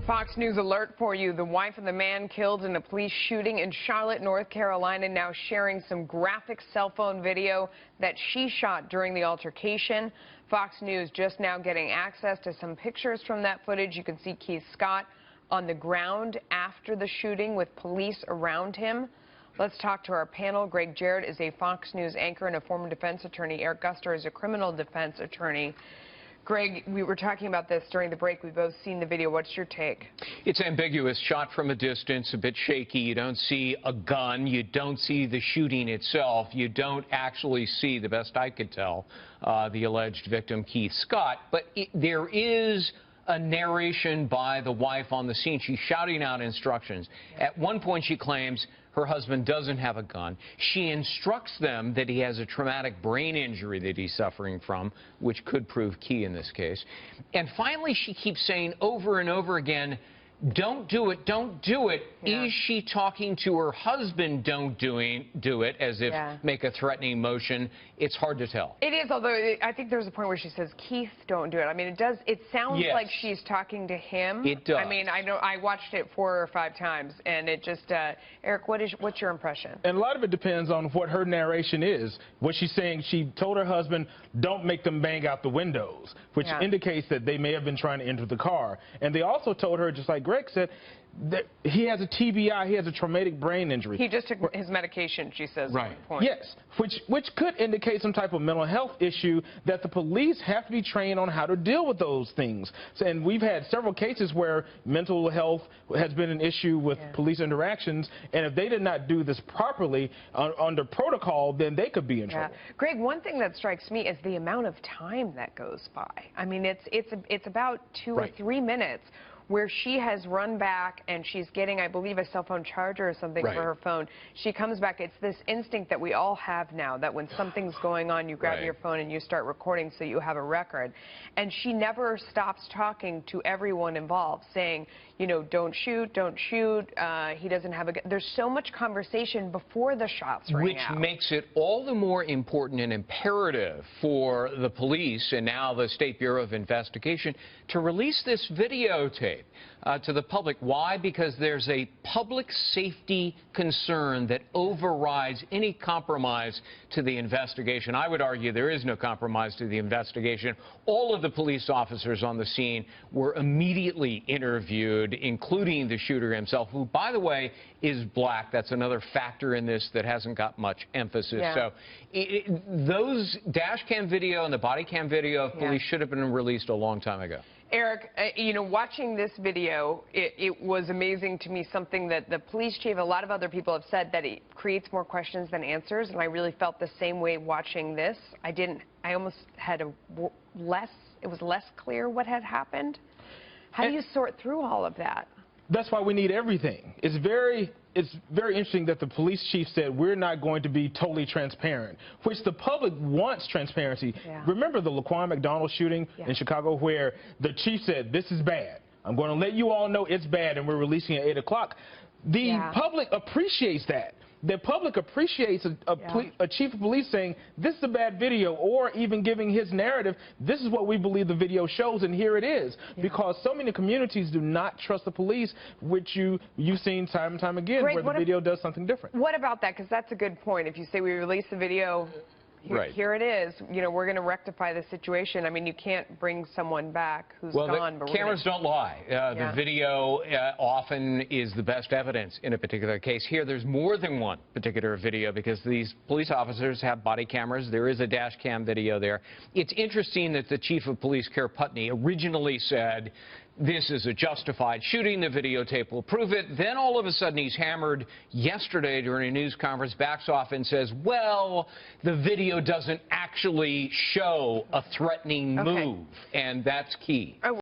Fox News alert for you. The wife of the man killed in a police shooting in Charlotte, North Carolina, now sharing some graphic cell phone video that she shot during the altercation. Fox News just now getting access to some pictures from that footage. You can see Keith Scott on the ground after the shooting with police around him. Let's talk to our panel. Greg Jarrett is a Fox News anchor and a former defense attorney. Eric Guster is a criminal defense attorney. Greg, we were talking about this during the break. We've both seen the video. What's your take? It's ambiguous, shot from a distance, a bit shaky. You don't see a gun. You don't see the shooting itself. You don't actually see, the best I could tell, the alleged victim, Keith Scott. But there is a narration by the wife on the scene. She's shouting out instructions. At one point, she claims her husband doesn't have a gun. She instructs them that he has a traumatic brain injury that he's suffering from, which could prove key in this case. And finally, she keeps saying over and over again, don't do it, don't do it. Yeah. Is she talking to her husband, don't do it, as if make a threatening motion? It's hard to tell. It is, although I think there's a point where she says, Keith, don't do it. I mean, it sounds like she's talking to him. It does. I mean, I watched it 4 or 5 times, and it just, Eric, what's your impression? And a lot of it depends on what her narration is. What she's saying, she told her husband, don't make them bang out the windows, which indicates that they may have been trying to enter the car. And they also told her, just like Greg said, that he has a TBI, he has a traumatic brain injury. He just took his medication, she says. Right. Yes, which could indicate some type of mental health issue that the police have to be trained on how to deal with those things. So, and we've had several cases where mental health has been an issue with police interactions, and if they did not do this properly under protocol, then they could be in trouble. Greg, one thing that strikes me is the amount of time that goes by. I mean, it's about 2 or 3 minutes where she has run back and she's getting, I believe, a cell phone charger or something for her phone. She comes back. It's this instinct that we all have now, that when something's going on, you grab your phone and you start recording so you have a record. And she never stops talking to everyone involved, saying, you know, don't shoot, he doesn't have a gun. There's so much conversation before the shots ring out. Which makes it all the more important and imperative for the police and now the State Bureau of Investigation to release this videotape to the public. Why? Because there's a public safety concern that overrides any compromise to the investigation. I would argue there is no compromise to the investigation. All of the police officers on the scene were immediately interviewed, including the shooter himself, who, by the way, is black. That's another factor in this that hasn't got much emphasis. So those dash cam video and the body cam video of police should have been released a long time ago. Eric, you know, watching this video, it was amazing to me, something that the police chief, a lot of other people have said, that it creates more questions than answers, and I really felt the same way watching this. I almost had it was less clear what had happened. How do you sort through all of that? That's why we need everything. It's very interesting that the police chief said we're not going to be totally transparent, which the public wants transparency. Remember the Laquan McDonald shooting in Chicago, where the chief said, this is bad. I'm going to let you all know it's bad, and we're releasing at 8 o'clock. The public appreciates that. The public appreciates a chief of police saying, this is a bad video, or even giving his narrative, this is what we believe the video shows, and here it is. Because so many communities do not trust the police, which you've seen time and time again, where the video does something different. What about that? Because that's a good point. If you say we release the video, here it is. You know, we're going to rectify the situation. I mean, you can't bring someone back who's gone. But cameras don't lie. The video often is the best evidence in a particular case. Here, there's more than one particular video because these police officers have body cameras. There is a dash cam video there. It's interesting that the chief of police, Care Putney, originally said, this is a justified shooting, the videotape will prove it. Then all of a sudden he's hammered yesterday during a news conference, backs off and says, well, the video doesn't actually show a threatening move, and that's key.